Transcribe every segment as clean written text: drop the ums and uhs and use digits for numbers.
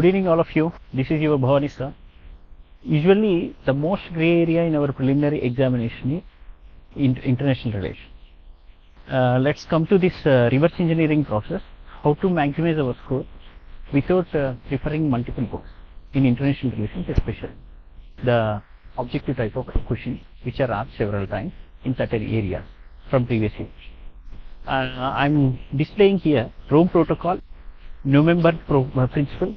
Good evening all of you. This is your Bhavani sir. Usually the most grey area in our preliminary examination is international relations. Let's come to this reverse engineering process, how to maximize our score without preferring multiple books in international relations, especially the objective type of questions which are asked several times in certain areas from previous years. I'm displaying here Rome Protocol, Nuremberg Principle,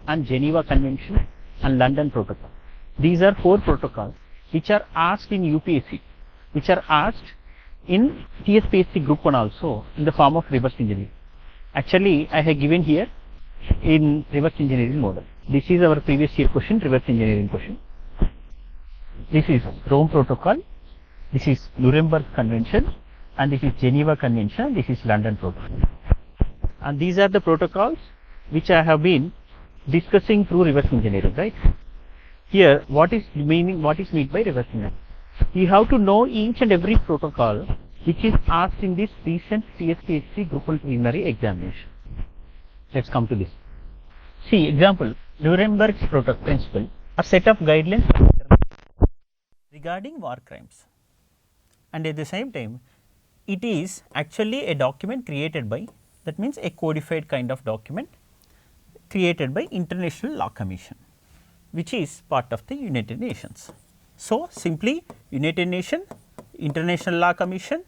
and Geneva Convention and London Protocol. These are 4 protocols which are asked in UPSC, which are asked in TSPSC Group 1 also in the form of reverse engineering. Actually, I have given here in reverse engineering model. This is our previous year question, reverse engineering question. This is Rome Protocol, this is Nuremberg Convention, and this is Geneva Convention, this is London Protocol. And these are the protocols which I have been discussing through reverse engineering, right? Here, what is meant by reverse engineering? You have to know each and every protocol which is asked in this recent TSPSC Group 1 preliminary examination. Let's come to this. See, example, Nuremberg's principle, a set of guidelines regarding war crimes, and at the same time, it is actually a document created by, that means a codified kind of document created by International Law Commission, which is part of the United Nations. So, simply United Nations, International Law Commission,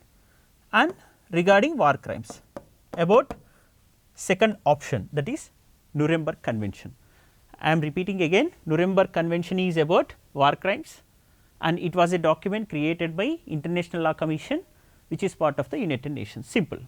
and regarding war crimes, about second option, that is Nuremberg Convention. I am repeating again, Nuremberg Convention is about war crimes, and it was a document created by International Law Commission, which is part of the United Nations. Simple.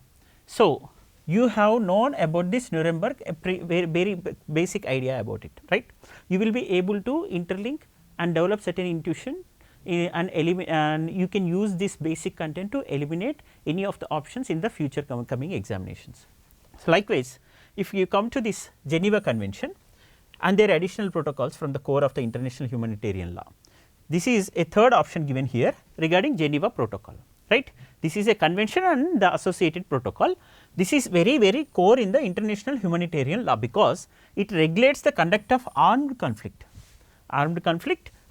So, you have known about this Nuremberg, a very basic idea about it, right? You will be able to interlink and develop certain intuition and you can use this basic content to eliminate any of the options in the future coming examinations. So, likewise, if you come to this Geneva Convention and their additional protocols from the core of the international humanitarian law, this is a third option given here regarding Geneva Protocol, right. This is a convention and the associated protocol. This is very core in the international humanitarian law, because it regulates the conduct of armed conflict,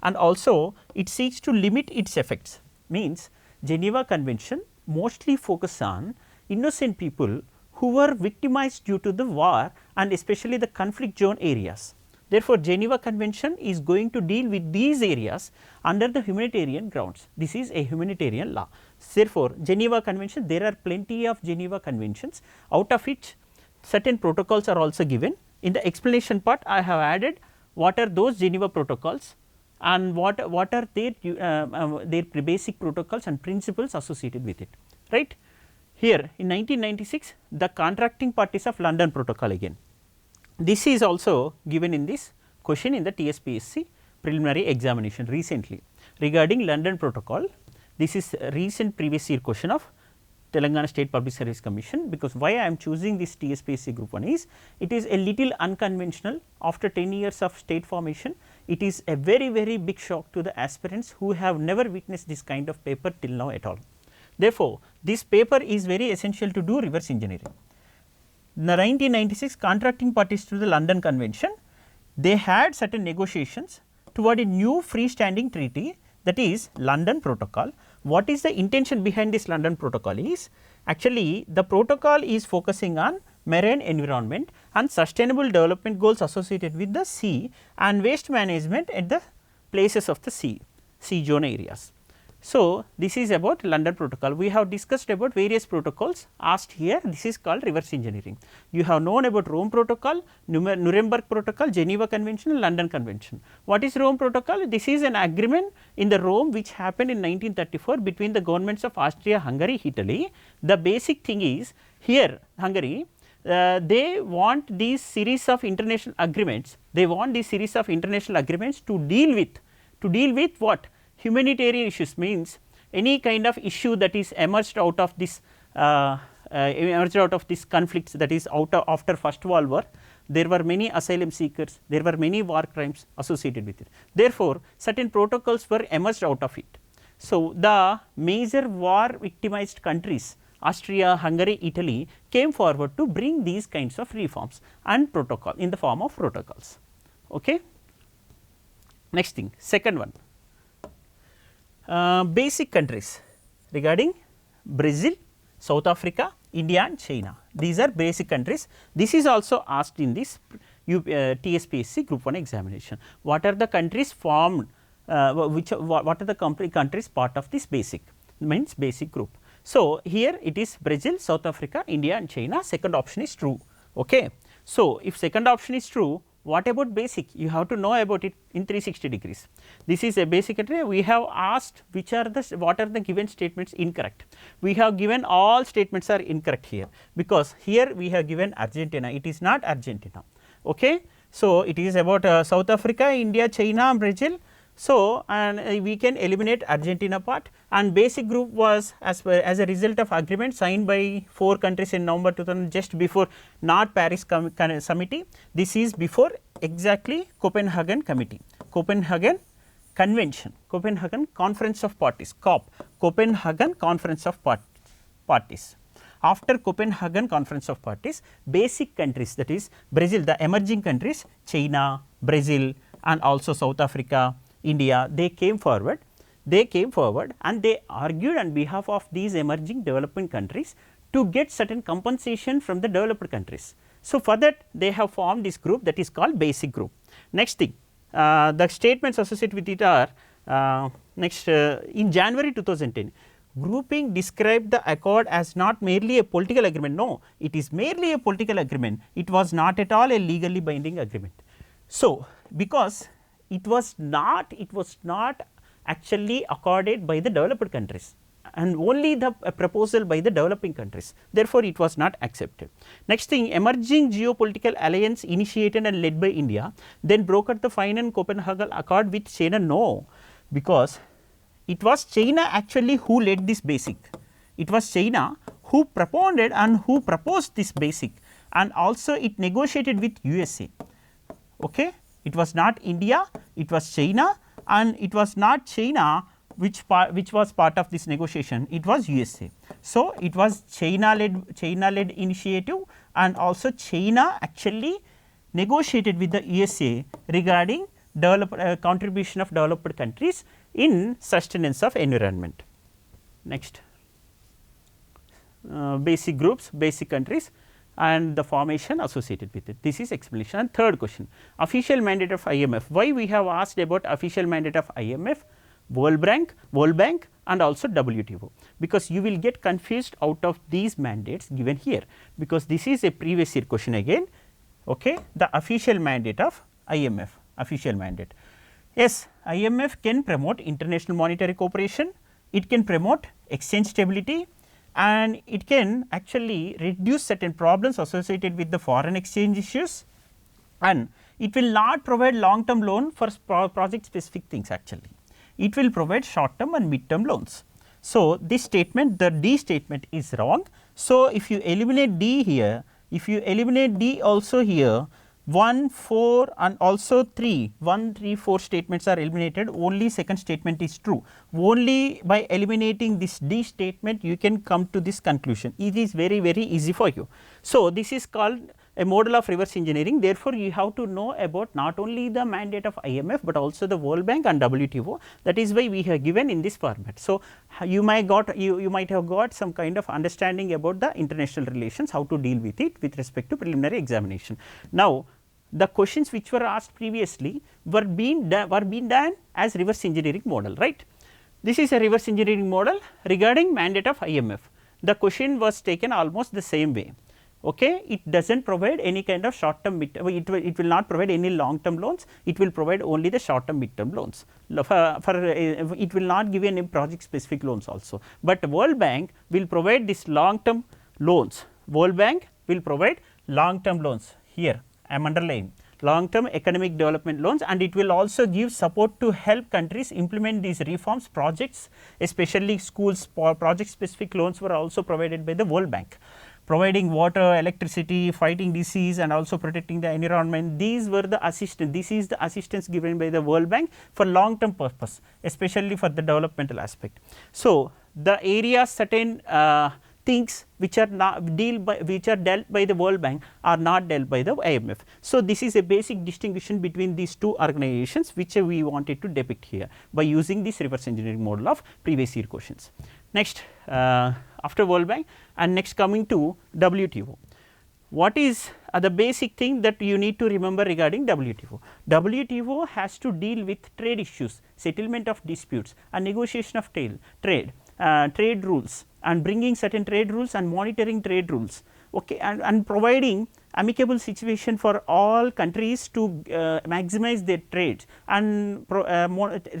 and also it seeks to limit its effects. Means Geneva Convention mostly focus on innocent people who were victimized due to the war and especially the conflict zone areas. Therefore, Geneva Convention is going to deal with these areas under the humanitarian grounds. This is a humanitarian law. Therefore, Geneva Convention, there are plenty of Geneva Conventions, out of which certain protocols are also given. In the explanation part, I have added what are those Geneva protocols and what are their basic protocols and principles associated with it, right. Here in 1996, the contracting parties of London Protocol again. This is also given in this question in the TSPSC preliminary examination recently regarding London Protocol. This is a recent previous year question of Telangana State Public Service Commission, because why I am choosing this TSPSC Group 1 is, it is a little unconventional. After 10 years of state formation, it is a very big shock to the aspirants who have never witnessed this kind of paper till now at all. Therefore, this paper is very essential to do reverse engineering. The 1996 contracting parties to the London Convention, they had certain negotiations toward a new freestanding treaty, that is London Protocol. What is the intention behind this London Protocol is, actually the protocol is focusing on marine environment and sustainable development goals associated with the sea and waste management at the places of the sea zone areas. So, this is about London Protocol. We have discussed about various protocols asked here. This is called reverse engineering. You have known about Rome Protocol, Nuremberg Protocol, Geneva Convention, London Convention. What is Rome Protocol? This is an agreement in the Rome which happened in 1934 between the governments of Austria, Hungary, Italy. The basic thing is, here Hungary, they want these series of international agreements. They want these series of international agreements to deal with what? Humanitarian issues, means any kind of issue that is emerged out of this conflicts, that is after First World War. There were many asylum seekers, there were many war crimes associated with it. Therefore, certain protocols were emerged out of it. So, the major war victimized countries Austria, Hungary, Italy came forward to bring these kinds of reforms and protocol in the form of protocols. Okay. Next thing, second one, basic countries regarding Brazil, South Africa, India and China. These are basic countries. This is also asked in this TSPSC Group 1 examination. What are the countries formed, what are the countries part of this basic, means basic group. So, here it is Brazil, South Africa, India and China, second option is true. Okay. So, if second option is true, what about basic? You have to know about it in 360 degrees. This is a basic country. We have asked which are the, what are the given statements incorrect. We have given all statements are incorrect here, because here we have given Argentina, it is not Argentina. Okay. So, it is about South Africa, India, China, Brazil. So, and we can eliminate Argentina part, and basic group was as a result of agreement signed by 4 countries in November 2000, just before, not Paris Committee. This is before exactly Copenhagen Committee, Copenhagen Convention, Copenhagen Conference of Parties, COP, Copenhagen Conference of Parties. After Copenhagen Conference of Parties, basic countries, that is Brazil, the emerging countries, China, Brazil and also South Africa, India, they came forward and they argued on behalf of these emerging developing countries to get certain compensation from the developed countries. So, for that they have formed this group, that is called basic group. Next thing, the statements associated with it are in January 2010, grouping described the accord as not merely a political agreement. No, it is merely a political agreement, it was not at all a legally binding agreement. So, because it was not actually accorded by the developed countries and only the proposal by the developing countries, therefore, it was not accepted. Next thing, emerging geopolitical alliance initiated and led by India, then brokered the final Copenhagen Accord with China. No, because it was China actually who led this basic, it was China who propounded and who proposed this basic, and also it negotiated with USA. Okay. It was not India, it was China, and it was not China which was part of this negotiation, it was USA. So, it was China led initiative, and also China actually negotiated with the USA regarding contribution of developed countries in sustenance of environment. Next, basic groups, basic countries and the formation associated with it. This is explanation. And third question, official mandate of IMF. Why we have asked about official mandate of IMF, World Bank and also WTO, because you will get confused out of these mandates given here, because this is a previous year question again. Okay. The official mandate of IMF, official mandate. Yes, IMF can promote international monetary cooperation, it can promote exchange stability, and it can actually reduce certain problems associated with the foreign exchange issues, and it will not provide long term loan for project specific things actually. It will provide short term and mid term loans. So, this statement, the D statement is wrong. So, if you eliminate D here, if you eliminate D also here, 1, 4 and also 3, 1, 3, 4 statements are eliminated, only second statement is true. Only by eliminating this D statement you can come to this conclusion. It is very easy for you. So, this is called a model of reverse engineering. Therefore, you have to know about not only the mandate of IMF, but also the World Bank and WTO. That is why we have given in this format. So, you might have got some kind of understanding about the international relations, how to deal with it with respect to preliminary examination. Now, the questions which were asked previously were being done as reverse engineering model, right. This is a reverse engineering model regarding mandate of IMF. The question was taken almost the same way. Okay. It does not provide any kind of short term it will not provide any long term loans, it will provide only the short term mid term loans. It will not give any project specific loans also, but World Bank will provide this long term loans. World Bank will provide long term loans. Here I am underlying long term economic development loans, and it will also give support to help countries implement these reforms projects, especially schools. Project specific loans were also provided by the World Bank, providing water, electricity, fighting disease and also protecting the environment. These were the assistance, this is the assistance given by the World Bank for long term purpose, especially for the developmental aspect. So, the areas certain things which are not dealt by the World Bank are not dealt by the IMF. So, this is a basic distinction between these two organizations which we wanted to depict here by using this reverse engineering model of previous year questions. Next, after World Bank, and next coming to WTO. What is the basic thing that you need to remember regarding WTO? WTO has to deal with trade issues, settlement of disputes and negotiation of trade rules, and bringing certain trade rules and monitoring trade rules, okay, and providing amicable situation for all countries to maximize their trade, and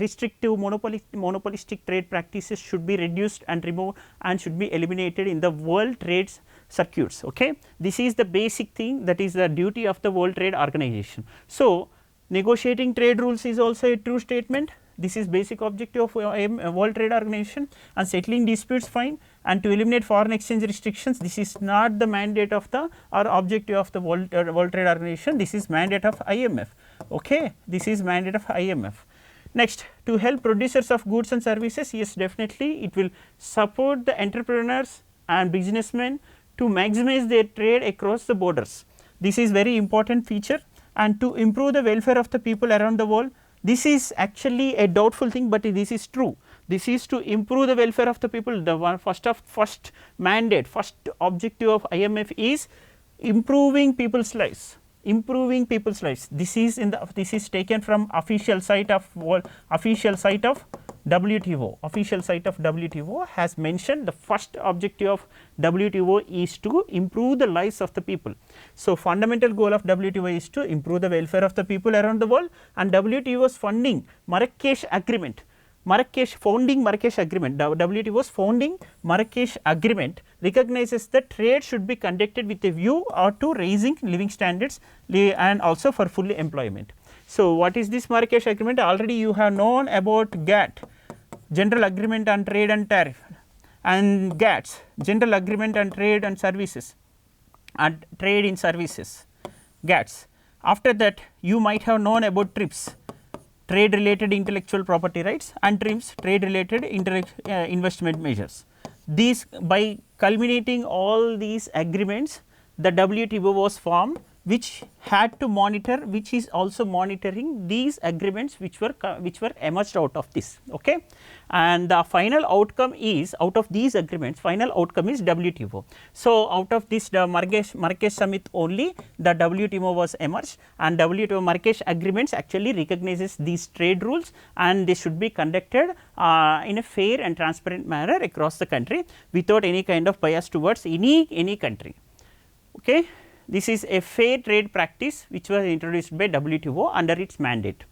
restrictive monopolistic trade practices should be reduced and removed and should be eliminated in the world trade circuits. Okay. This is the basic thing, that is the duty of the World Trade Organization. So, negotiating trade rules is also a true statement. This is basic objective of World Trade Organization, and settling disputes fine, and to eliminate foreign exchange restrictions, this is not the mandate of the or objective of the World Trade Organization, this is mandate of IMF. Okay. This is mandate of IMF. Next, to help producers of goods and services, yes, definitely it will support the entrepreneurs and businessmen to maximize their trade across the borders. This is very important feature, and to improve the welfare of the people around the world. This is actually a doubtful thing, but this is true. This is to improve the welfare of the people. The one first mandate, first objective of IMF is improving people's lives. Improving people's lives. This is taken from official site of WTO. Official site of WTO has mentioned the first objective of WTO is to improve the lives of the people. So, fundamental goal of WTO is to improve the welfare of the people around the world, and WTO's funding Marrakesh Agreement. WTO's founding Marrakesh Agreement recognizes that trade should be conducted with a view to raising living standards and also for full employment. So, what is this Marrakesh Agreement? Already you have known about GATT, General Agreement on Trade and Tariff, and GATS, General Agreement on Trade and Services, and Trade in Services, GATS. After that, you might have known about TRIPS, Trade Related Intellectual Property Rights, and TRIPS, Trade Related Investment Measures. These, by culminating all these agreements, the WTO was formed, which had to monitor, which is also monitoring these agreements which were emerged out of this. Okay. And the final outcome is, out of these agreements, final outcome is WTO. So, out of this the Marrakesh Summit only the WTO was emerged, and WTO Marrakesh agreements actually recognizes these trade rules, and they should be conducted in a fair and transparent manner across the country without any kind of bias towards any country. Okay. This is a fair trade practice which was introduced by WTO under its mandate.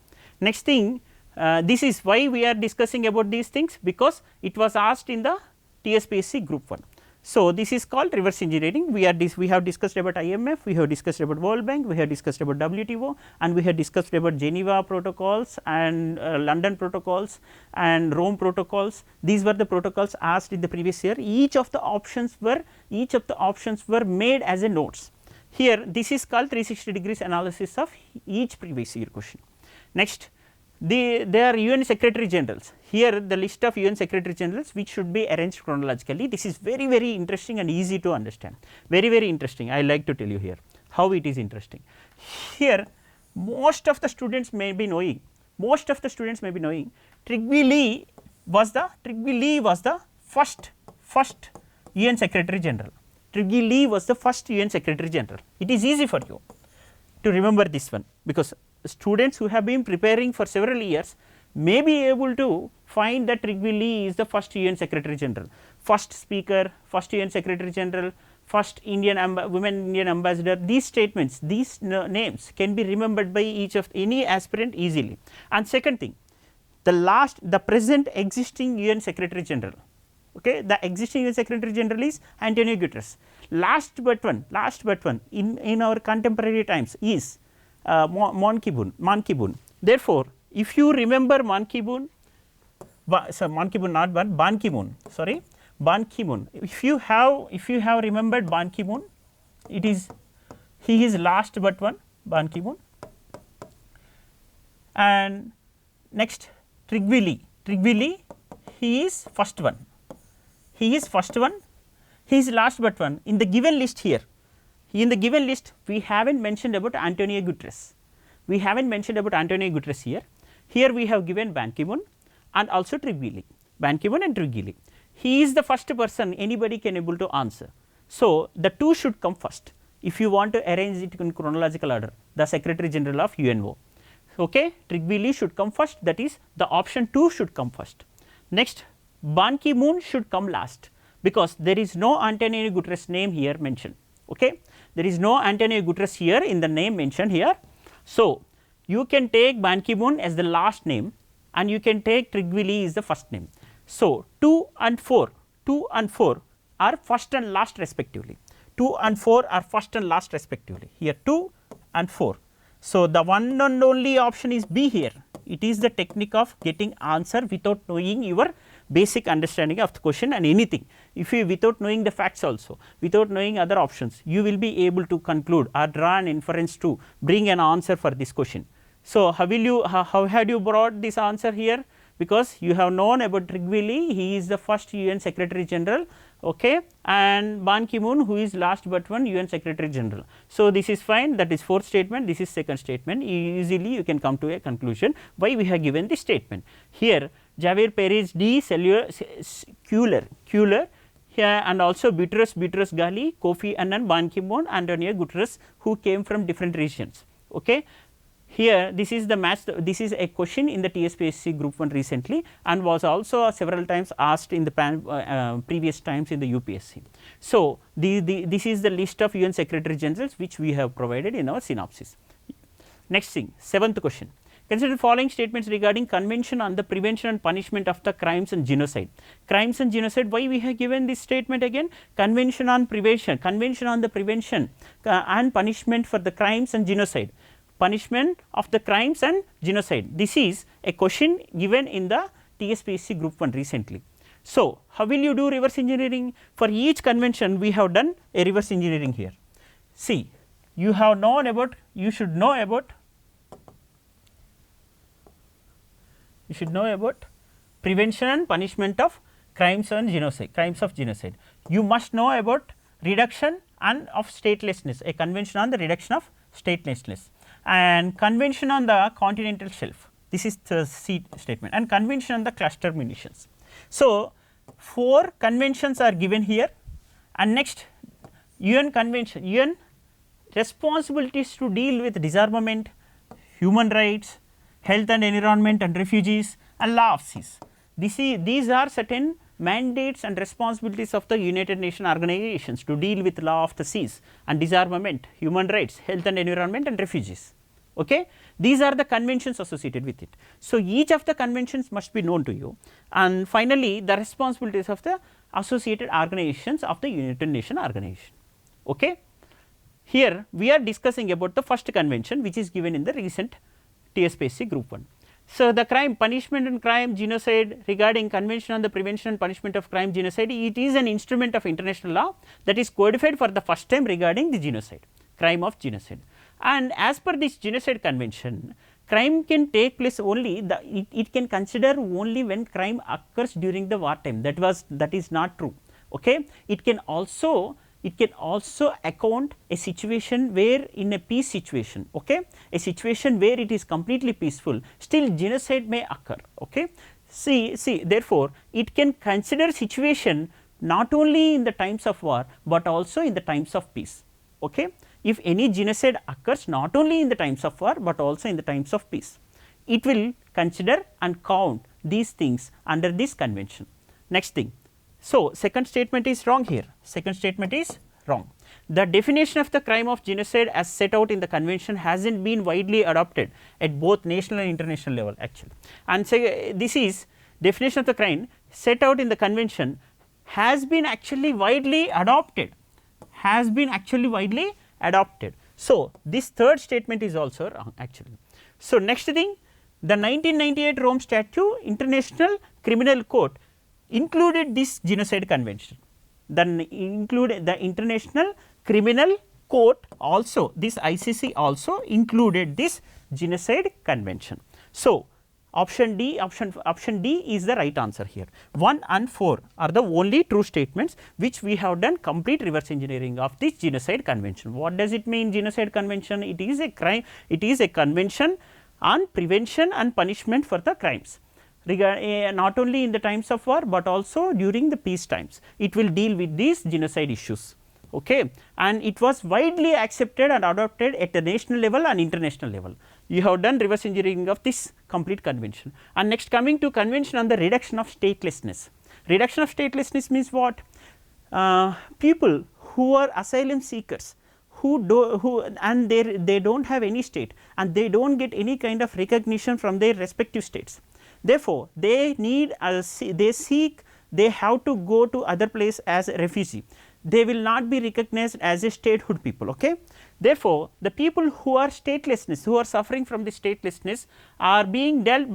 Next thing, this is why we are discussing about these things, because it was asked in the TSPSC group 1. So, this is called reverse engineering. We have discussed about IMF, we have discussed about World Bank, we have discussed about WTO, and we have discussed about Geneva protocols and London protocols and Rome protocols. These were the protocols asked in the previous year. Each of the options were made as a notes. Here this is called 360 degrees analysis of each previous year question. Next, they are UN Secretary Generals. Here the list of UN Secretary Generals which should be arranged chronologically. This is very interesting and easy to understand, very interesting. I like to tell you here how it is interesting. Here most of the students may be knowing, Trygve Lie was the first UN Secretary General. Trygve Lie was the first UN Secretary General. It is easy for you to remember this one, because students who have been preparing for several years may be able to find that Trygve Lie is the first UN Secretary General, first speaker, first UN Secretary General, first women Indian ambassador. These statements, these names can be remembered by any aspirant easily. And second thing, the present existing UN Secretary General. Okay, the existing UN Secretary General is Antonio Guterres. Last but one in our contemporary times is Ban Ki-moon. Therefore, if you remember Ban Ki-moon, if you have remembered Ban Ki-moon, he is last but one, Ban Ki-moon. And next, Trygve Lie, he is first one. he is last but one in the given list here. In the given list we have not mentioned about Antonio Guterres, we have not mentioned about Antonio Guterres here. Here we have given Ban Ki-moon and also Trygve, Ban Ki-moon and Trygve. He is the first person anybody can able to answer. So, the two should come first if you want to arrange it in chronological order, the Secretary General of UNO. Okay, Trygve should come first, that is the option 2 should come first. Next, Ban Ki-moon should come last, because there is no Antonio Guterres name here mentioned. Okay, there is no Antonio Guterres here in the name mentioned here. So, you can take Ban Ki-moon as the last name and you can take Trygve is the first name. So, 2 and 4 are first and last respectively, 2 and 4 are first and last respectively, here 2 and 4. So, the one and only option is B here, it is the technique of getting answer without knowing your basic understanding of the question and anything. If you without knowing the facts also, without knowing other options, you will be able to conclude or draw an inference to bring an answer for this question. So, how will you, how had you brought this answer here? Because you have known about Trygve, he is the first UN Secretary General, okay, and Ban Ki-moon who is last but one UN Secretary General. So, this is fine, that is fourth statement, this is second statement, easily you can come to a conclusion why we have given this statement. Here Javier Perez D. Cuellar here and also Boutros Ghali, Kofi Annan, Ban Ki-moon, Antonio Guterres who came from different regions. Okay. Here this is the match, this is a question in the TSPSC group 1 recently and was also several times asked in the previous times in the UPSC. So, this is the list of UN Secretary Generals which we have provided in our synopsis. Next thing, seventh question. Consider the following statements regarding Convention on the Prevention and Punishment of the Crimes and Genocide. Crimes and Genocide, why we have given this statement again? Convention on Prevention, Convention on the Prevention and Punishment for the Crimes and Genocide. Punishment of the crimes and genocide. This is a question given in the TSPSC group 1 recently. So, how will you do reverse engineering? For each convention we have done a reverse engineering here. See, you have known about, you should know about prevention and punishment of crimes and genocide, crimes of genocide. You must know about reduction and of statelessness, a convention on the reduction of statelessness, and convention on the continental shelf, this is the C statement, and convention on the cluster munitions. So, 4 conventions are given here, and next UN convention, UN responsibilities to deal with disarmament, human rights, health and environment and refugees and law of seas. These are certain mandates and responsibilities of the United Nations organizations to deal with law of the seas and disarmament, human rights, health and environment and refugees. Okay? These are the conventions associated with it. So, each of the conventions must be known to you, and finally, the responsibilities of the associated organizations of the United Nations organization. Okay? Here we are discussing about the first convention which is given in the recent TSPSC group 1. So, the crime, punishment and crime, genocide, regarding Convention on the Prevention and Punishment of Crime, Genocide, it is an instrument of international law that is codified for the first time regarding the genocide, crime of genocide. And as per this genocide convention, crime can take place only, it can consider only when crime occurs during the wartime, that is not true. Okay? It can also account a situation where in a peace situation, okay, a situation where it is completely peaceful, still genocide may occur. Okay. See therefore, it can consider situation not only in the times of war, but also in the times of peace. Okay. If any genocide occurs not only in the times of war, but also in the times of peace, it will consider and count these things under this convention. Next thing. So, second statement is wrong here, second statement is wrong. The definition of the crime of genocide as set out in the convention has not been widely adopted at both national and international level actually, and say this is definition of the crime set out in the convention has been actually widely adopted, So, this third statement is also wrong actually. So, next thing, the 1998 Rome Statute International Criminal Court included this genocide convention, then included the International Criminal Court also, this ICC also included this genocide convention. So, Option D is the right answer here. 1 and 4 are the only true statements which we have done complete reverse engineering of this genocide convention. What does it mean, genocide convention? It is a crime, it is a convention on prevention and punishment for the crimes, not only in the times of war, but also during the peace times. It will deal with these genocide issues. Okay. And it was widely accepted and adopted at the national level and international level. You have done reverse engineering of this complete convention. And next, coming to convention on the reduction of statelessness. Reduction of statelessness means what? People who are asylum seekers, and they do not have any state, and they do not get any kind of recognition from their respective states. Therefore, they need they have to go to other place as a refugee. They will not be recognized as a statehood people. Okay. Therefore, the people who are statelessness, who are suffering from the statelessness, are being dealt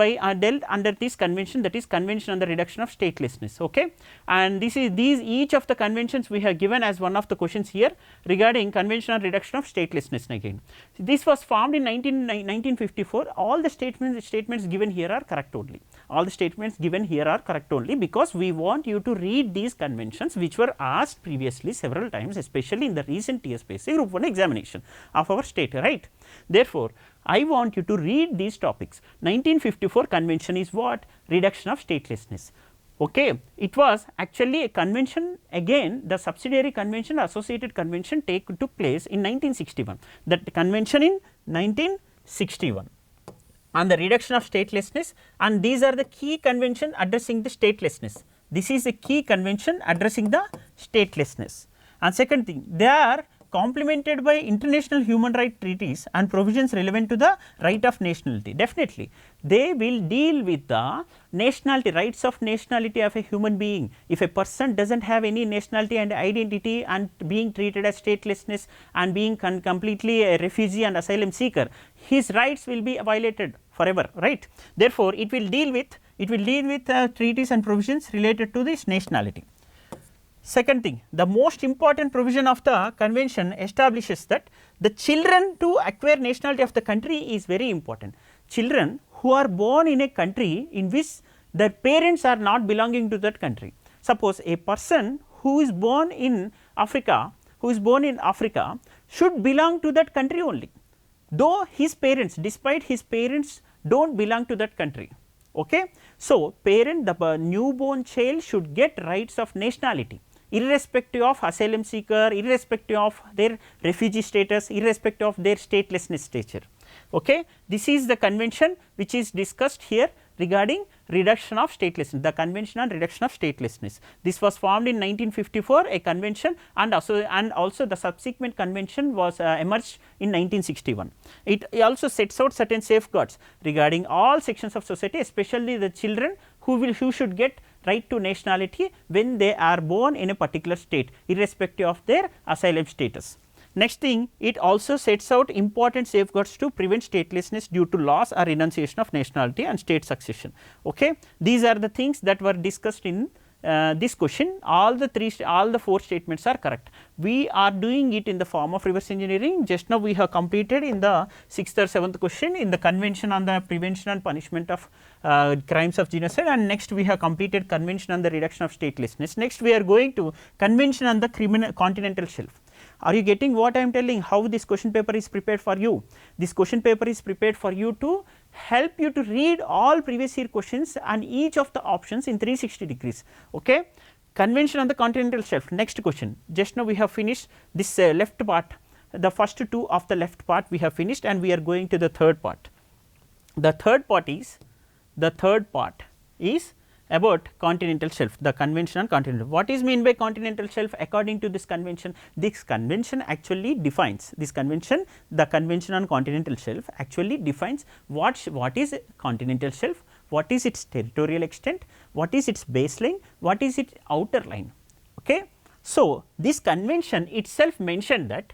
under this convention, that is convention on the reduction of statelessness. Okay. And each of the conventions we have given as one of the questions here regarding convention on reduction of statelessness again. This was formed in 1954. All the statements given here are correct only. All the statements given here are correct only, because we want you to read these conventions which were asked previously several times, especially in the recent TSPSC Group 1 examination of our state, right. Therefore, I want you to read these topics. 1954 convention is what? Reduction of statelessness. Okay. It was actually a convention, again the subsidiary convention, associated convention took place in 1961, that convention in 1961 on the reduction of statelessness, and these are the key convention addressing the statelessness. This is a key convention addressing the statelessness. And second thing, they are complemented by international human rights treaties and provisions relevant to the right of nationality. Definitely, they will deal with the nationality, rights of nationality of a human being. If a person does not have any nationality and identity and being treated as statelessness and being completely a refugee and asylum seeker, his rights will be violated forever, right. Therefore, it will deal with treaties and provisions related to this nationality. Second thing, the most important provision of the convention establishes that the children to acquire nationality of the country is very important. Children who are born in a country in which their parents are not belonging to that country. Suppose a person who is born in Africa, should belong to that country only, though his parents, despite his parents do not belong to that country. Okay. So, the newborn child should get rights of nationality, irrespective of asylum seeker, irrespective of their refugee status, irrespective of their statelessness stature. Okay. This is the convention which is discussed here regarding reduction of statelessness, the convention on reduction of statelessness. This was formed in 1954, a convention, and also the subsequent convention was emerged in 1961. It also sets out certain safeguards regarding all sections of society, especially the children who should get right to nationality when they are born in a particular state, irrespective of their asylum status. Next thing, it also sets out important safeguards to prevent statelessness due to loss or renunciation of nationality and state succession. Okay. These are the things that were discussed in this question. All the 4 statements are correct. We are doing it in the form of reverse engineering. Just now we have completed in the 6th or 7th question in the convention on the prevention and punishment of crimes of genocide, and next we have completed convention on the reduction of statelessness. Next we are going to convention on the continental shelf. Are you getting what I am telling? How this question paper is prepared for you? This question paper is prepared for you to help you to read all previous year questions and each of the options in 360 degrees. Okay. Convention on the continental shelf. Next question. Just now we have finished this left part, the first 2 of the left part we have finished, and we are going to the third part. The third part is about continental shelf, the convention on continental. What is mean by continental shelf according to this convention? This convention actually defines the convention on continental shelf actually defines what is continental shelf, what is its territorial extent, what is its baseline, what is its outer line. Okay. So, this convention itself mentioned that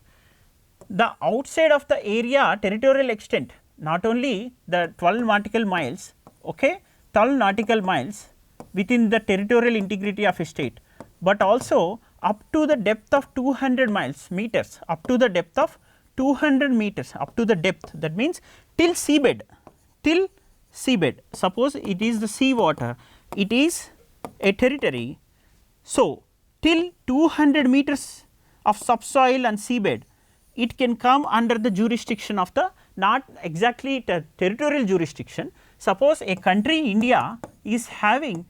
the outside of the area territorial extent, not only the 12 nautical miles, okay, 12 nautical miles within the territorial integrity of a state, but also up to the depth of 200 meters, up to the depth of 200 meters, up to the depth, that means till seabed, till seabed, suppose it is the sea water, it is a territory. So, till 200 meters of subsoil and seabed, it can come under the jurisdiction of the, not exactly territorial jurisdiction. Suppose a country India is having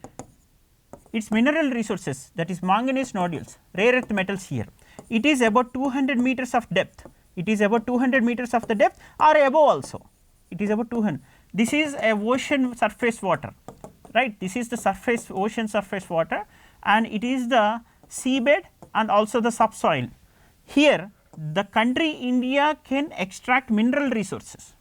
its mineral resources, that is manganese nodules, rare earth metals here, it is about 200 meters of depth, it is about 200 meters of the depth or above also, it is about 200. This is a ocean surface water, right, this is the surface ocean surface water, and it is the seabed and also the subsoil. Here the country India can extract mineral resources,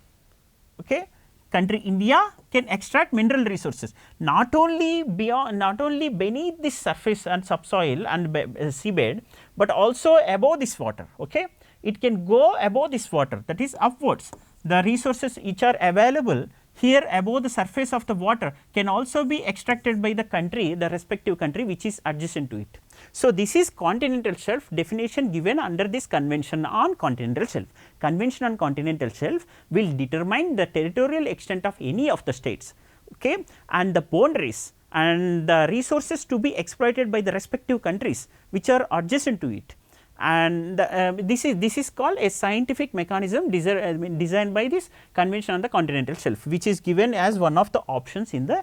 okay. Country India can extract mineral resources, not only beyond, not only beneath this surface and subsoil and seabed, but also above this water, okay. It can go above this water, that is upwards. The resources which are available here above the surface of the water can also be extracted by the country, the respective country which is adjacent to it. So, this is continental shelf definition given under this convention on continental shelf. Convention on continental shelf will determine the territorial extent of any of the states, okay, and the boundaries and the resources to be exploited by the respective countries which are adjacent to it. And this is called a scientific mechanism designed by this convention on the continental shelf, which is given as one of the options in the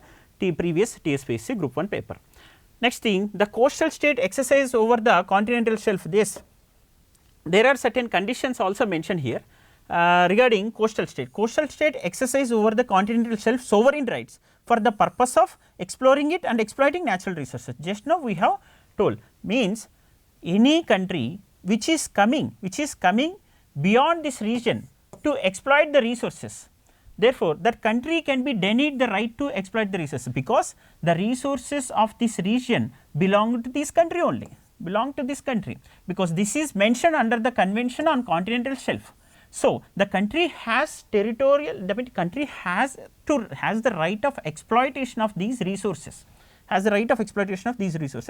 previous TSPSC group 1 paper. Next thing, the coastal state exercise over the continental shelf. This, there are certain conditions also mentioned here regarding coastal state. Coastal state exercise over the continental shelf sovereign rights for the purpose of exploring it and exploiting natural resources. Just now we have told, means any country which is coming beyond this region to exploit the resources. Therefore, that country can be denied the right to exploit the resources, because the resources of this region belong to this country only, because this is mentioned under the convention on continental shelf. So, the country has territorial, the country has the right of exploitation of these resources,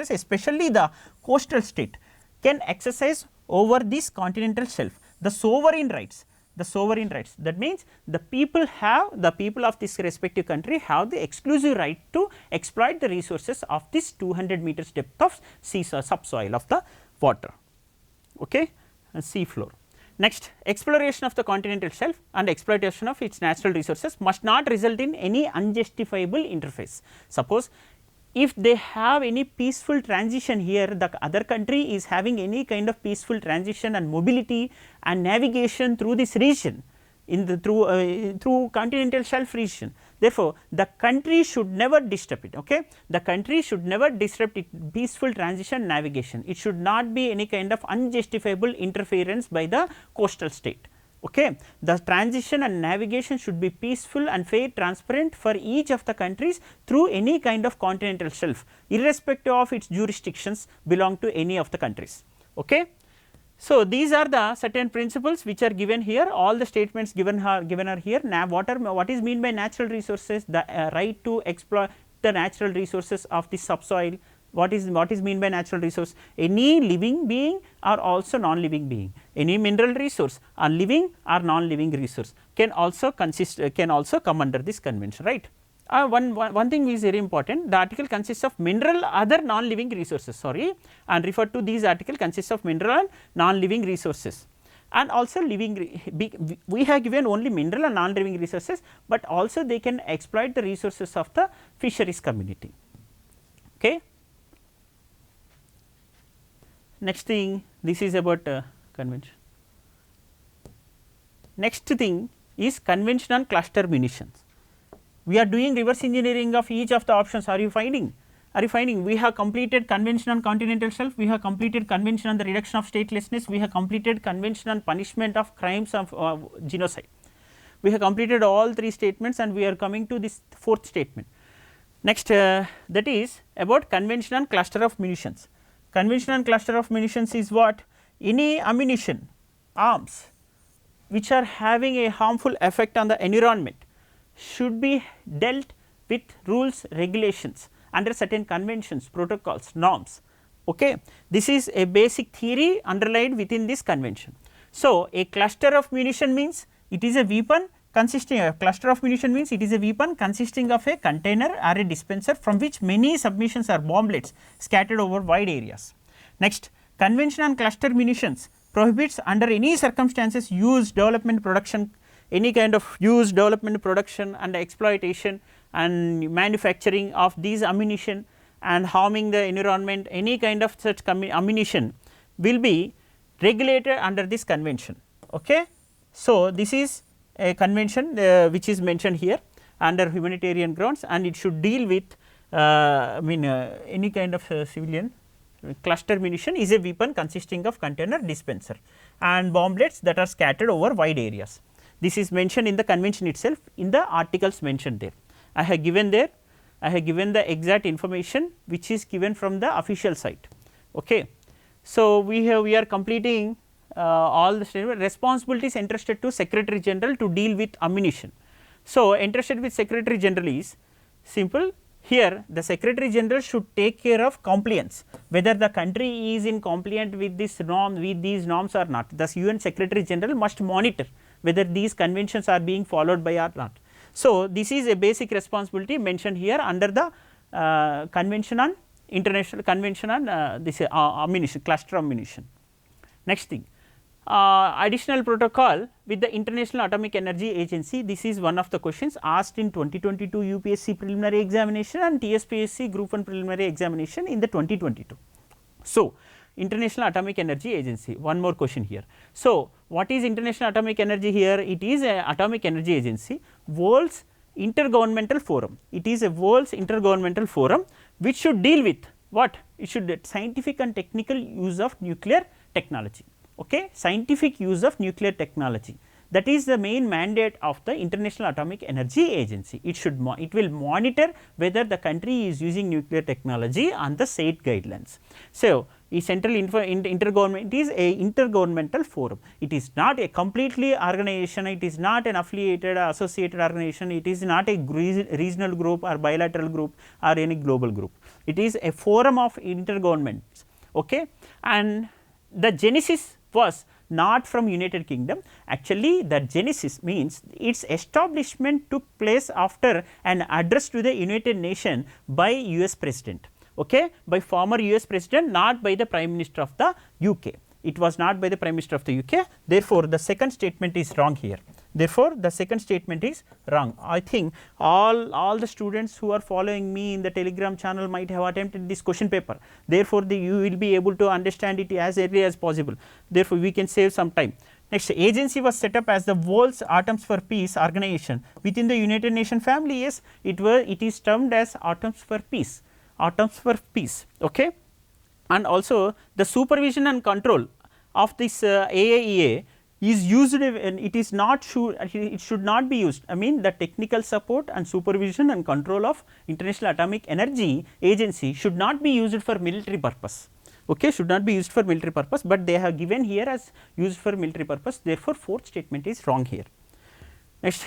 especially the coastal state can exercise over this continental shelf the sovereign rights. That means the people of this respective country have the exclusive right to exploit the resources of this 200 meters depth of sea subsoil of the water, okay, and sea floor. Next, exploration of the continental shelf and exploitation of its natural resources must not result in any unjustifiable interface. Suppose if they have any peaceful transition here, the other country is having any kind of peaceful transition and mobility and navigation through this region in the through continental shelf region. Therefore, the country should never disrupt it, okay. The country should never disrupt its peaceful transition navigation. It should not be any kind of unjustifiable interference by the coastal state, okay. The transition and navigation should be peaceful and fair, transparent for each of the countries through any kind of continental shelf, irrespective of its jurisdictions belong to any of the countries, okay. So, these are the certain principles which are given here, all the statements given are here. Now, what is mean by natural resources? The right to exploit the natural resources of the subsoil. What is mean by natural resource? Any living being or also non-living being, any mineral resource or living or non-living resource can also come under this convention, right. One thing is very important, the article consists of mineral other non-living resources, and refer to these article consists of mineral and non-living resources, and also living, we have given only mineral and non-living resources, but also they can exploit the resources of the fisheries community, okay. Next thing, this is about convention. Next thing is convention on cluster munitions. We are doing reverse engineering of each of the options. Are you finding? We have completed convention on continental shelf, we have completed convention on the reduction of statelessness, we have completed convention on punishment of crimes of genocide. We have completed all 3 statements and we are coming to this 4th statement. Next, that is about convention on cluster of munitions. Convention on cluster of munitions is what? Any ammunition, arms which are having a harmful effect on the environment should be dealt with rules, regulations under certain conventions, protocols, norms, okay. This is a basic theory underlined within this convention. So, a cluster of munition means it is a weapon consisting of cluster of munition means it is a weapon consisting of a container or a dispenser from which many submissions or bomblets scattered over wide areas. Next, Convention on Cluster Munitions prohibits under any circumstances use, development, production, any kind of use, development, production and exploitation and manufacturing of these ammunition and harming the environment. Any kind of such ammunition will be regulated under this convention. Okay. So, this is a convention which is mentioned here under humanitarian grounds, and it should deal with any kind of civilian. Cluster munition is a weapon consisting of container, dispenser and bomblets that are scattered over wide areas. This is mentioned in the convention itself in the articles mentioned there. I have given there, I have given the exact information which is given from the official site. Okay. So, we are completing all the statement. Responsibilities entrusted to Secretary General to deal with ammunition. So, entrusted with Secretary General is simple. Here the Secretary General should take care of compliance, whether the country is in compliant with this norm, with these norms or not. Thus, UN Secretary General must monitor whether these conventions are being followed by or not. So, this is a basic responsibility mentioned here under the convention on international convention on this ammunition, cluster ammunition. Next thing, additional protocol with the International Atomic Energy Agency. This is one of the questions asked in 2022 UPSC preliminary examination and TSPSC group 1 preliminary examination in the 2022. So, International Atomic Energy Agency, one more question here. So, what is International Atomic Energy here? It is a atomic energy agency, world's intergovernmental forum. It is a world's intergovernmental forum which should deal with what? It should scientific and technical use of nuclear technology. Okay, scientific use of nuclear technology, that is the main mandate of the International Atomic Energy Agency. It will monitor whether the country is using nuclear technology on the said guidelines. So, a central intergovernment, it is a intergovernmental forum. It is not a completely organization, it is not an affiliated associated organization, it is not a regional group or bilateral group or any global group. It is a forum of intergovernments. Okay, and the genesis was not from United Kingdom. Actually, the genesis means its establishment took place after an address to the United Nations by US President, okay, by former US President, not by the Prime Minister of the UK. It was not by the Prime Minister of the UK. Therefore, the second statement is wrong here. Therefore, the second statement is wrong. I think all the students who are following me in the Telegram channel might have attempted this question paper. Therefore, you will be able to understand it as early as possible. Therefore, we can save some time. Next, agency was set up as the world's Atoms for Peace organization within the United Nations family. Yes, it is termed as Atoms for Peace. Atoms for Peace. Okay, and also the supervision and control of this AIEA is used, and it is not it should not be used. I mean, the technical support and supervision and control of International Atomic Energy Agency should not be used for military purpose. Okay, should not be used for military purpose, but they have given here as used for military purpose. Therefore, fourth statement is wrong here. Next,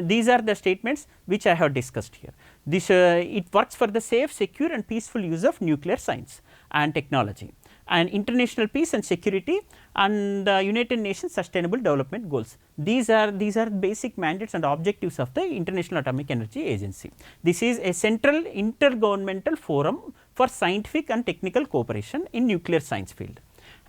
these are the statements which I have discussed here. This it works for the safe, secure and peaceful use of nuclear science and technology and international peace and security and the United Nations Sustainable Development Goals. These are basic mandates and objectives of the International Atomic Energy Agency. This is a central intergovernmental forum for scientific and technical cooperation in nuclear science field.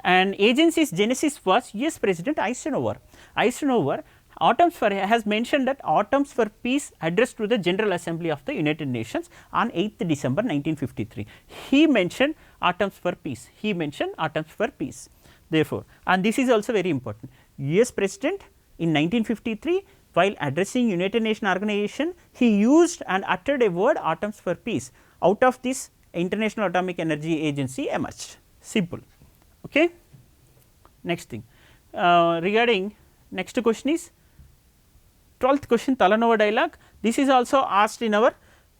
And agency's genesis was US President Eisenhower. Eisenhower has mentioned that Atoms for Peace address to the General Assembly of the United Nations on 8th December 1953. He mentioned Atoms for Peace. He mentioned Atoms for Peace. Therefore, and this is also very important. US President in 1953, while addressing United Nations organization, he used and uttered a word Atoms for Peace. Out of this, International Atomic Energy Agency emerged. Simple. Okay. Next thing, regarding next question is 12th question, Talanova dialogue. This is also asked in our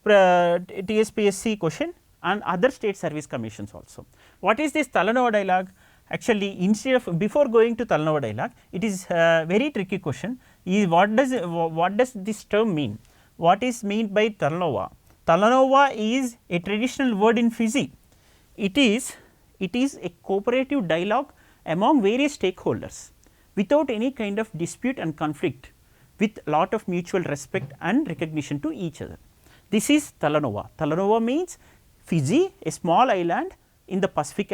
TSPSC question and other state service commissions also. What is this Talanova dialogue? Actually, instead of before going to Talanova dialogue, it is a very tricky question. What does this term mean? What is meant by Talanova? Talanova is a traditional word in physics. It is a cooperative dialogue among various stakeholders without any kind of dispute and conflict. with lot of mutual respect and recognition to each other. This is Talanoa. Talanoa means Fiji, a small island in the Pacific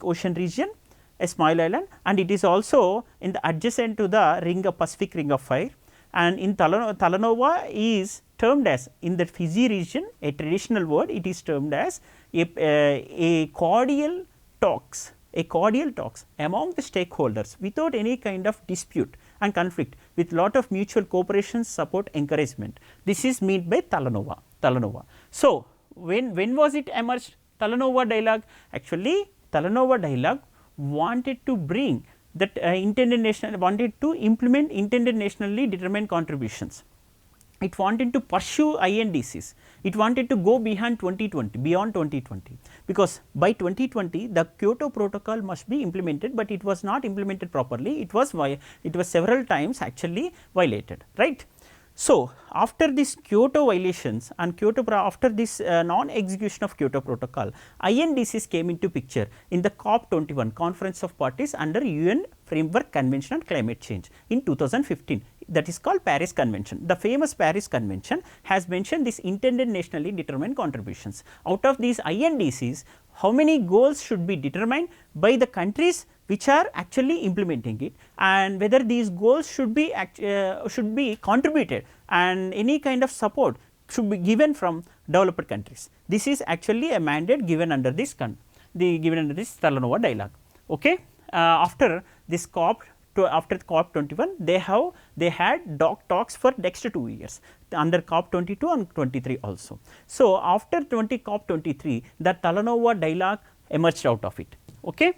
Ocean region, a small island, and it is also in the adjacent to the Pacific Ring of Fire. And in Talanoa is termed as, in the Fiji region, a traditional word, it is termed as a cordial talks among the stakeholders without any kind of dispute and conflict, with lot of mutual cooperation, support, encouragement. This is meant by Talanoa. So, when was it emerged? Talanoa dialogue. Actually, Talanoa dialogue wanted to bring that wanted to implement intended nationally determined contributions. It wanted to pursue INDCs. It wanted to go beyond 2020, because by 2020 the Kyoto Protocol must be implemented, but it was not implemented properly. It was several times actually violated, right. So, after this Kyoto violations and after this non-execution of Kyoto Protocol, INDCs came into picture in the COP21 Conference of Parties under UN Framework Convention on Climate Change in 2015. That is called Paris Convention. The famous Paris Convention has mentioned this intended nationally determined contributions. Out of these INDCs, how many goals should be determined by the countries which are actually implementing it, and whether these goals should be contributed, and any kind of support should be given from developed countries. This is actually a mandate given under this Talanoa dialogue. Okay. After this after COP21, they had talks for next 2 years under COP22 and 23 also. So, after COP23, the Talanoa dialogue emerged out of it. Okay.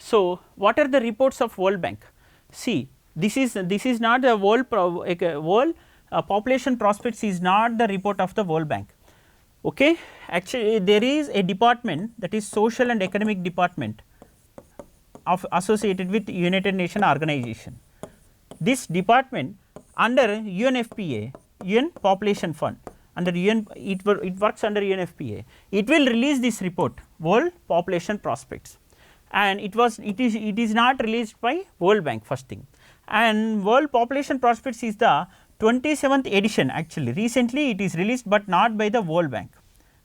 So, what are the reports of World Bank? See, this is not the world population prospects is not the report of the World Bank. Okay. Actually, there is a department, that is Social and Economic Department associated with United Nations Organization. This department under UNFPA, UN Population Fund, under UN, it works under UNFPA. It will release this report, World Population Prospects, and it is not released by World Bank, first thing. And World Population Prospects is the 27th edition actually. Recently it is released, but not by the World Bank.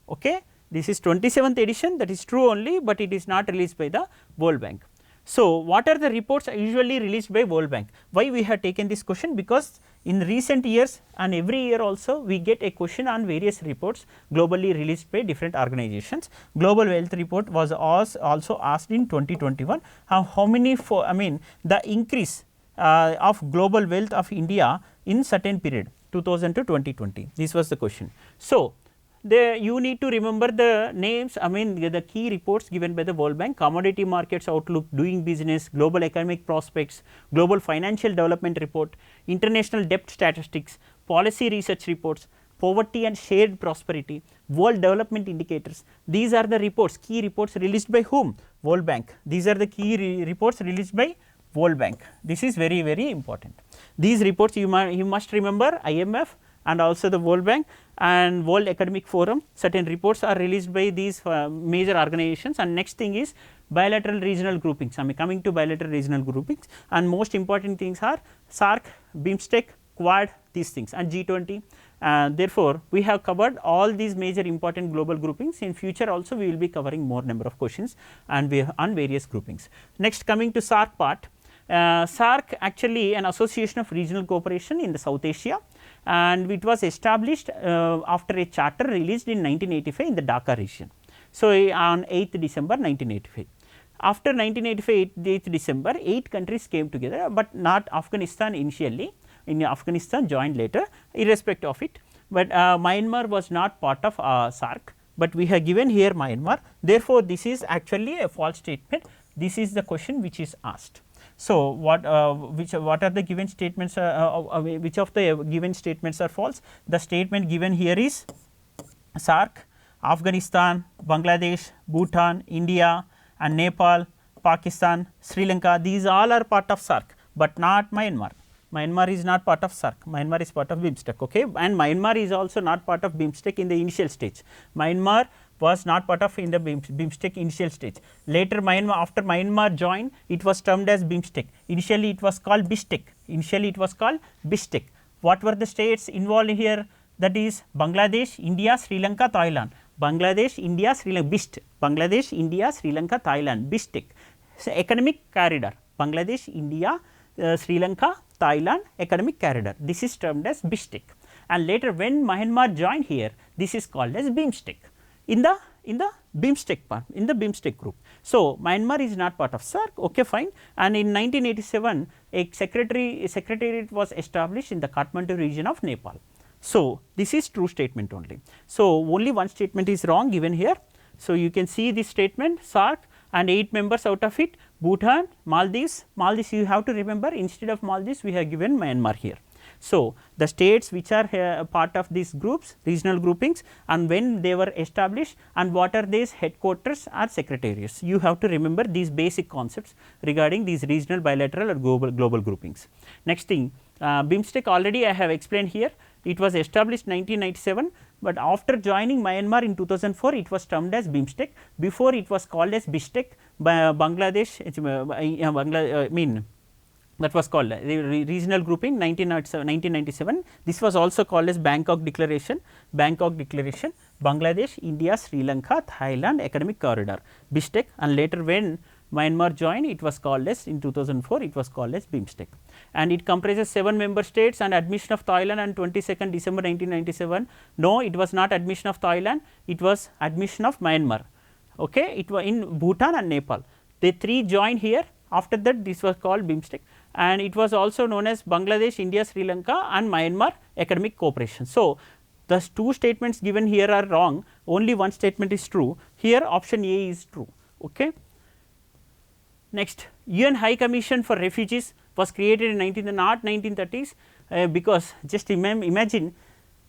Okay. This is 27th edition, that is true only, but it is not released by the World Bank. So, what are the reports usually released by World Bank? Why we have taken this question? Because in recent years and every year also we get a question on various reports globally released by different organizations. Global Wealth Report was also asked in 2021, how many the increase of global wealth of India in certain period 2000 to 2020. This was the question. So, you need to remember the names, the key reports given by the World Bank: Commodity Markets Outlook, Doing Business, Global Economic Prospects, Global Financial Development Report, International Debt Statistics, Policy Research Reports, Poverty and Shared Prosperity, World Development Indicators. These are the reports, key reports released by whom? World Bank. These are the key reports released by World Bank. This is very, very important. These reports you must remember IMF and also the World Bank and World Economic Forum. Certain reports are released by these major organizations. And next thing is bilateral regional groupings. I am coming to bilateral regional groupings, and most important things are SAARC, BIMSTEC, Quad, these things, and G20. Therefore, we have covered all these major important global groupings. In future also we will be covering more number of questions and on various groupings. Next, coming to SAARC part. SAARC actually an association of regional cooperation in the South Asia, and it was established after a charter released in 1985 in the Dhaka region. So, on 8th December 1985. After 1985 8th December, 8 countries came together, but not Afghanistan initially. In Afghanistan joined later, irrespective of it, but Myanmar was not part of SAARC, but we have given here Myanmar. Therefore, this is actually a false statement. This is the question which is asked. So, what are the given statements, which of the given statements are false? The statement given here is SAARC, Afghanistan, Bangladesh, Bhutan, India and Nepal, Pakistan, Sri Lanka, these all are part of SAARC, but not Myanmar. Myanmar is not part of SAARC, Myanmar is part of BIMSTEC, okay? And Myanmar is also not part of BIMSTEC in the initial stage. Myanmar was not part of in the BIMSTEC initial stage. Later Myanmar, after Myanmar joined, it was termed as BIMSTEC. Initially it was called BISTEC. Initially it was called BISTEC. What were the states involved here? That is Bangladesh, India, Sri Lanka, Thailand. Bangladesh, India, Sri Lanka, BIST. Bangladesh, India, Sri Lanka, Thailand, BISTEC. So, economic corridor, Bangladesh, India, Sri Lanka, Thailand, economic corridor. This is termed as BISTEC. And later when Myanmar joined here, this is called as BIMSTEC in the BIMSTEC part, in the BIMSTEC group. So, Myanmar is not part of SAARC, okay, fine. And in 1987, a secretariat was established in the Kathmandu region of Nepal. So, this is true statement only. So, only one statement is wrong given here. So, you can see this statement SAARC and 8 members out of it, Bhutan, Maldives. Maldives you have to remember, instead of Maldives we have given Myanmar here. So, the states which are part of these groups, regional groupings, and when they were established and what are these headquarters or secretariats. You have to remember these basic concepts regarding these regional, bilateral or global groupings. Next thing, BIMSTEC already I have explained here. It was established 1997, but after joining Myanmar in 2004, it was termed as BIMSTEC. Before it was called as BISTEC by Bangladesh, that was called regional grouping 1997. This was also called as Bangkok Declaration, Bangladesh, India, Sri Lanka, Thailand economic corridor, BISTEC, and later when Myanmar joined, it was called as, in 2004 it was called as BIMSTEC, and it comprises 7 member states and admission of Thailand on 22nd December 1997. No, it was not admission of Thailand, it was admission of Myanmar. Okay, it was in Bhutan and Nepal. The 3 joined here. After that, this was called BIMSTEC, and it was also known as Bangladesh, India, Sri Lanka and Myanmar economic cooperation. So, the 2 statements given here are wrong, only one statement is true. Here option A is true. Okay. Next, UN High Commission for Refugees was created in 1930s, because just imagine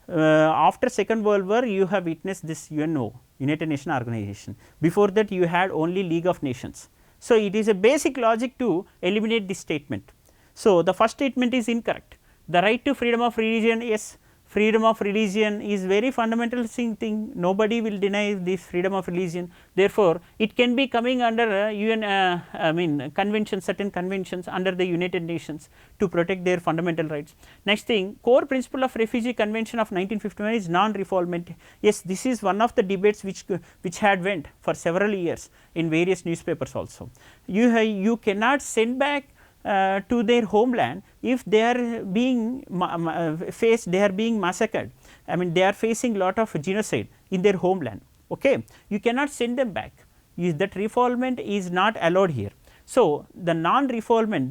after Second World War you have witnessed this UNO, United Nations Organization. Before that you had only League of Nations. So, it is a basic logic to eliminate this statement. So, the first statement is incorrect. The right to freedom of religion, yes, freedom of religion is very fundamental thing, nobody will deny this freedom of religion. Therefore, it can be coming under UN conventions, certain conventions under the United Nations to protect their fundamental rights. Next thing, core principle of Refugee Convention of 1951 is non-refoulement. Yes, this is one of the debates which had went for several years in various newspapers also. You cannot send back to their homeland if they are being they are being massacred. I mean, they are facing lot of genocide in their homeland. Okay, you cannot send them back. That refoulement is not allowed here. So, the non-refoulement,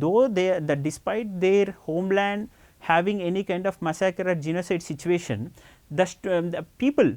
though despite their homeland having any kind of massacre or genocide situation, the people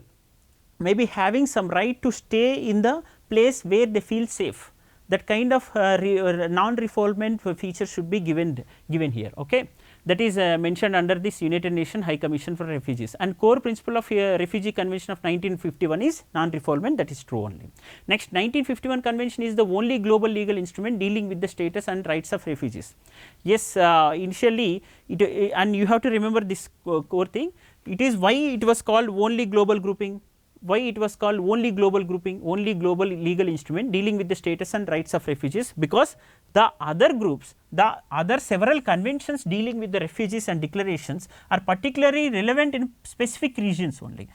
may be having some right to stay in the place where they feel safe. That kind of non-refoulement feature should be given here. Okay. That is mentioned under this United Nations High Commission for Refugees, and core principle of Refugee Convention of 1951 is non-refoulement, that is true only. Next, 1951 convention is the only global legal instrument dealing with the status and rights of refugees. Yes, initially and you have to remember this core thing, it is why it was called only global grouping. Why it was called only global grouping, only global legal instrument dealing with the status and rights of refugees, because the other groups, the other several conventions dealing with the refugees and declarations are particularly relevant in specific regions only.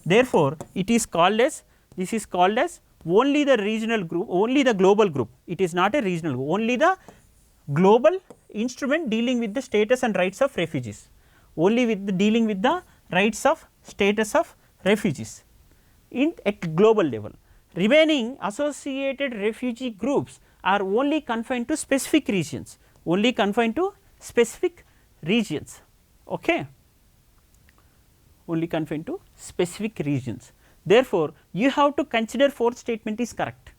Therefore, it is called as, this is called as only the regional group, only the global group. It is not a regional group, only the global instrument dealing with the status and rights of refugees, only with the dealing with the rights of status of refugees at global level. Remaining associated refugee groups are only confined to specific regions, Okay. Only confined to specific regions. Therefore, you have to consider fourth statement is correct.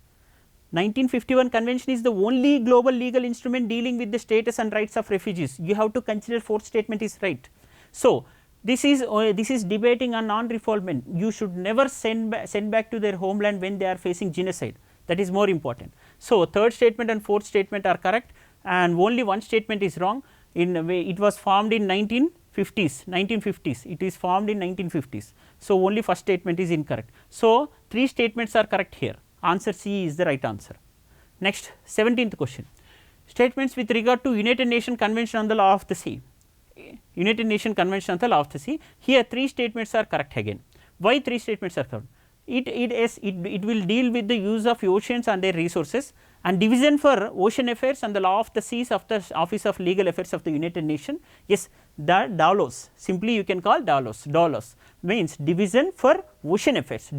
1951 convention is the only global legal instrument dealing with the status and rights of refugees. You have to consider fourth statement is right. So, this is debating on non-refoulement. You should never send back to their homeland when they are facing genocide. That is more important. So, third statement and fourth statement are correct, and only one statement is wrong. It was formed in 1951 50s, 1950s, it is formed in 1950s. So, only first statement is incorrect. So, 3 statements are correct here, answer C is the right answer. Next 17th question, statements with regard to United Nations Convention on the Law of the Sea. United Nations Convention on the Law of the Sea, here 3 statements are correct again. Why 3 statements are correct? It will deal with the use of oceans and their resources and division for ocean affairs and the law of the seas of the Office of Legal Affairs of the United Nations. Yes, the DALOS, simply you can call DALOS means division for ocean affairs,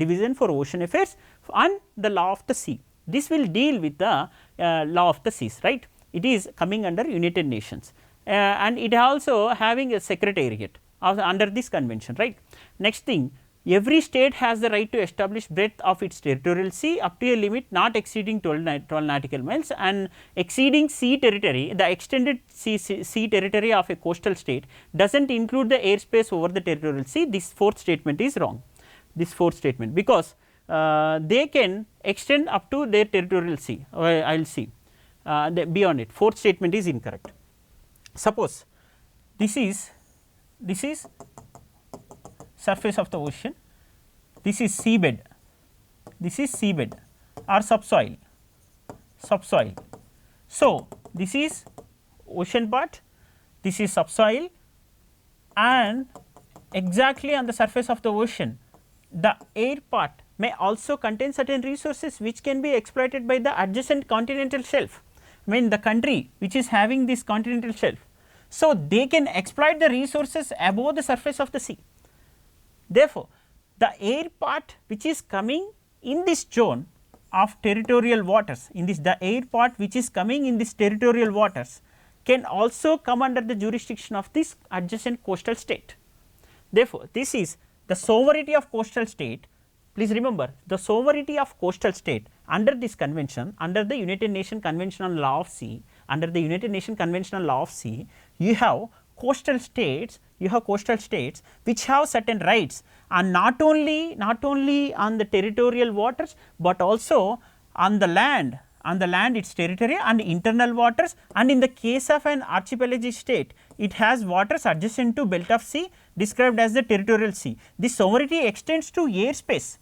and the law of the sea. This will deal with the law of the seas, right. It is coming under United Nations and it also having a secretariat under this convention, right. Next thing, every state has the right to establish breadth of its territorial sea up to a limit not exceeding 12 nautical miles, and exceeding sea territory, the extended sea territory of a coastal state does not include the airspace over the territorial sea. This 4th statement is wrong, this 4th statement, because they can extend up to their territorial sea. I will see beyond it. 4th statement is incorrect. Suppose this is surface of the ocean, this is seabed or subsoil. So, this is ocean part, this is subsoil, and exactly on the surface of the ocean the air part may also contain certain resources which can be exploited by the adjacent continental shelf. I mean the country which is having this continental shelf. So, they can exploit the resources above the surface of the sea. Therefore, the air part which is coming in this zone of territorial waters, the air part which is coming in this territorial waters can also come under the jurisdiction of this adjacent coastal state. Therefore, this is the sovereignty of coastal state. Please remember, the sovereignty of coastal state under this convention, under the United Nations Convention on Law of Sea, you have coastal states which have certain rights, and not only on the territorial waters, but also on the land its territory and internal waters, and in the case of an archipelagic state it has waters adjacent to belt of sea described as the territorial sea. This sovereignty extends to airspace,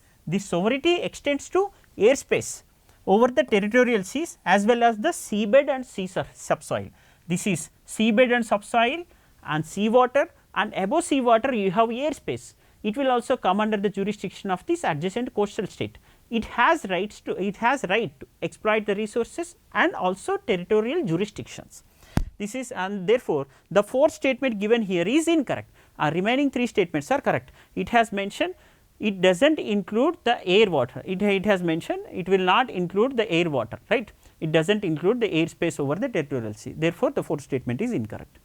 over the territorial seas as well as the seabed and sea subsoil. This is seabed and subsoil and sea water, and above sea water you have airspace. It will also come under the jurisdiction of this adjacent coastal state. It has right to exploit the resources and also territorial jurisdictions. This is, and therefore, the 4th statement given here is incorrect. Remaining 3 statements are correct. It has mentioned it does not include the air water. It has mentioned it will not include the air water, right. It does not include the airspace over the territorial sea. Therefore, the 4th statement is incorrect.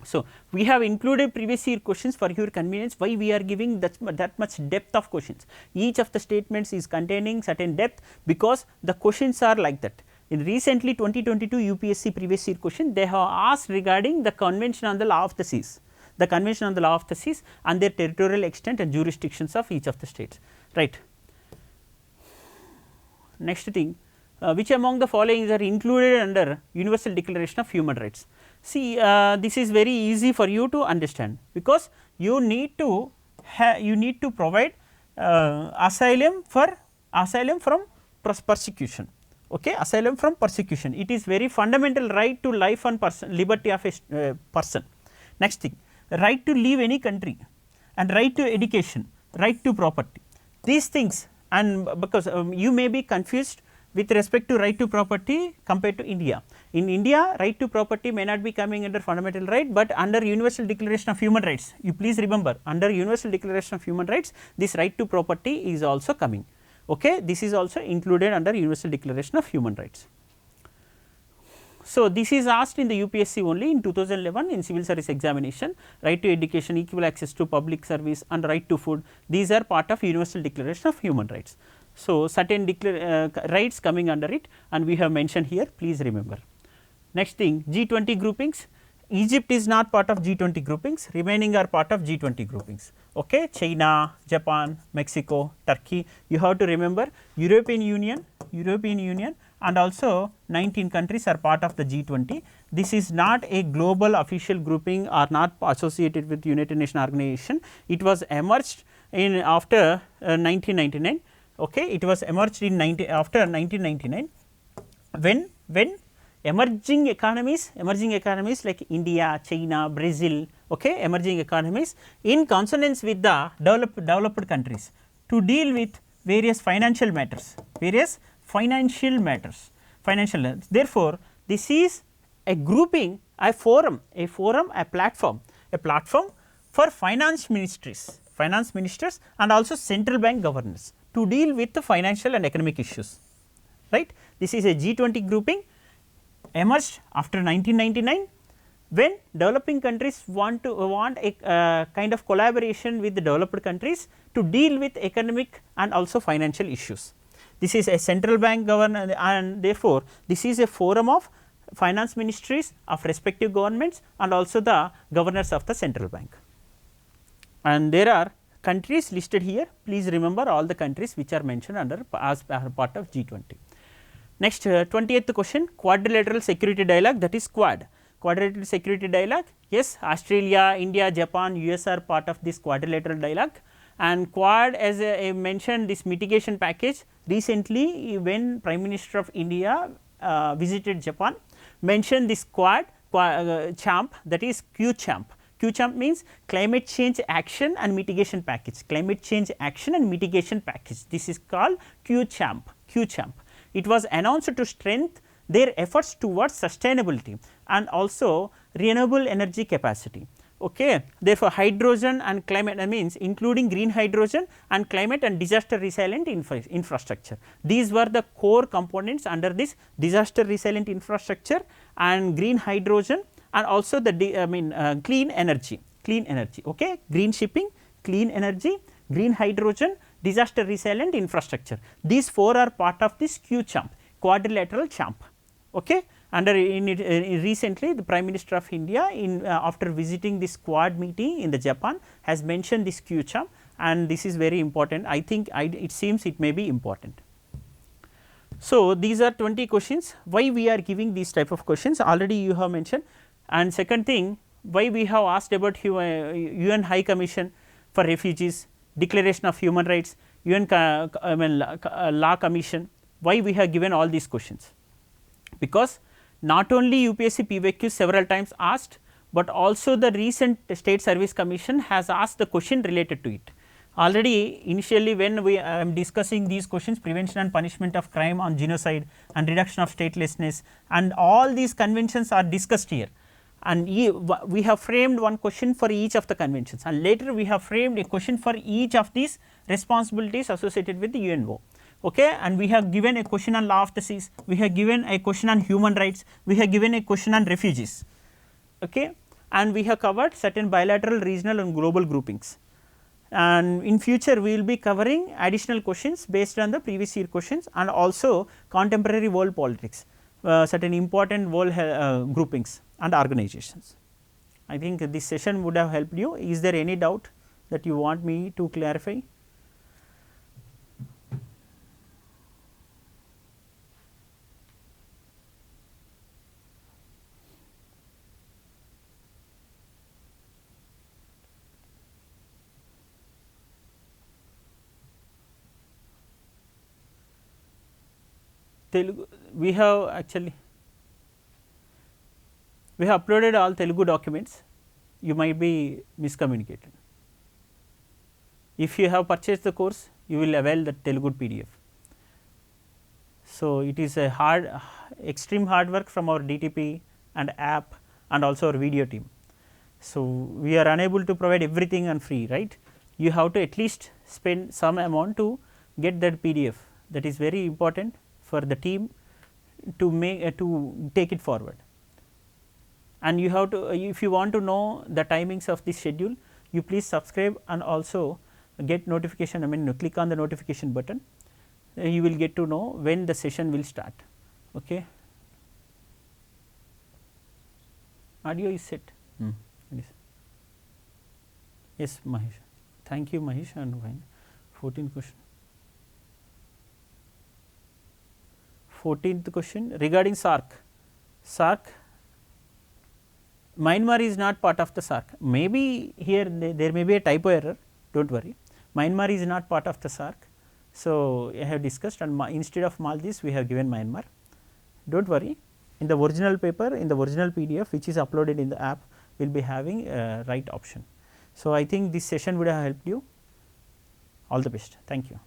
So, we have included previous year questions for your convenience. Why we are giving that much depth of questions? Each of the statements is containing certain depth, because the questions are like that. In recently 2022 UPSC previous year question, they have asked regarding the Convention on the Law of the Seas, and their territorial extent and jurisdictions of each of the states, right. Next thing, which among the following are included under Universal Declaration of Human Rights? See, this is very easy for you to understand, because you need to provide asylum from persecution. Okay, asylum from persecution. It is very fundamental right to life and liberty of a person. Next thing, right to leave any country, and right to education, right to property. These things, and because you may be confused with respect to right to property compared to India. In India, right to property may not be coming under fundamental right, but under Universal Declaration of Human Rights, you please remember, under Universal Declaration of Human Rights, this right to property is also coming. Okay, this is also included under Universal Declaration of Human Rights. So, this is asked in the UPSC only in 2011 in civil service examination. Right to education, equal access to public service, and right to food, these are part of Universal Declaration of Human Rights. So, certain rights coming under it, and we have mentioned here, please remember. Next thing, G20 groupings. Egypt is not part of G20 groupings, remaining are part of G20 groupings. Okay, China, Japan, Mexico, Turkey, you have to remember European Union, and also 19 countries are part of the G20, this is not a global official grouping or not associated with United Nations organization. It was emerged in after 1999. Okay, it was emerged in after 1999 when emerging economies like India, China, Brazil, okay, emerging economies in consonance with the developed countries to deal with various financial matters, Therefore, this is a grouping, a forum, a platform for finance ministers and also central bank governors to deal with the financial and economic issues, right. This is a G20 grouping emerged after 1999 when developing countries want a kind of collaboration with the developed countries to deal with economic and also financial issues. This is a central bank governor, and therefore, this is a forum of finance ministries of respective governments and also the governors of the central bank. And there are countries listed here, please remember all the countries which are mentioned under as part of G20. Next 20th question, quadrilateral security dialogue, that is Quad. Quadrilateral security dialogue, yes, Australia, India, Japan, US are part of this quadrilateral dialogue, and Quad, as I mentioned, this mitigation package recently when Prime Minister of India visited Japan, mentioned this Quad champ, that is Q champ. Q champ means climate change action and mitigation package, this is called Q champ. It was announced to strengthen their efforts towards sustainability and also renewable energy capacity. Okay. Therefore, hydrogen and climate means including green hydrogen and climate and disaster resilient infrastructure. These were the core components under this disaster resilient infrastructure and green hydrogen and also the clean energy. Okay. Green shipping, clean energy, green hydrogen, disaster resilient infrastructure. These 4 are part of this Q champ, quadrilateral champ. Okay. Under recently the Prime Minister of India after visiting this Quad meeting in the Japan has mentioned this Q champ, and this is very important. I think it seems it may be important. So, these are 20 questions. Why we are giving these type of questions already you have mentioned, and second thing, why we have asked about UN High Commission for Refugees, Declaration of Human Rights, UN Law Commission, why we have given all these questions, because not only UPSC PYQ several times asked, but also the recent State Service Commission has asked the question related to it. Already initially when we am discussing these questions, prevention and punishment of crime on genocide and reduction of statelessness, and all these conventions are discussed here, and we have framed one question for each of the conventions, and later we have framed a question for each of these responsibilities associated with the UNO. Okay, and we have given a question on law of the seas, we have given a question on human rights, we have given a question on refugees, okay, and we have covered certain bilateral, regional and global groupings. And in future we will be covering additional questions based on the previous year questions and also contemporary world politics, certain important world groupings and organizations. I think this session would have helped you. Is there any doubt that you want me to clarify? Telugu, we have uploaded all Telugu documents, you might be miscommunicated. If you have purchased the course, you will avail the Telugu PDF. So, it is a extreme hard work from our DTP and app and also our video team. So, we are unable to provide everything on free, right. You have to at least spend some amount to get that PDF, that is very important for the team to take it forward. And you have to, if you want to know the timings of this schedule, you please subscribe and also get notification, click on the notification button, you will get to know when the session will start. Okay. Audio is set. Yes, Mahesh. Thank you, Mahesh. And 14th question. 14th question regarding SARC. Myanmar is not part of the SARC. Maybe here there may be a typo error, do not worry. Myanmar is not part of the SARC. So, I have discussed, and instead of Maldives we have given Myanmar. Do not worry, in the original paper, in the original PDF which is uploaded in the app, we will be having a right option. So, I think this session would have helped you. All the best. Thank you.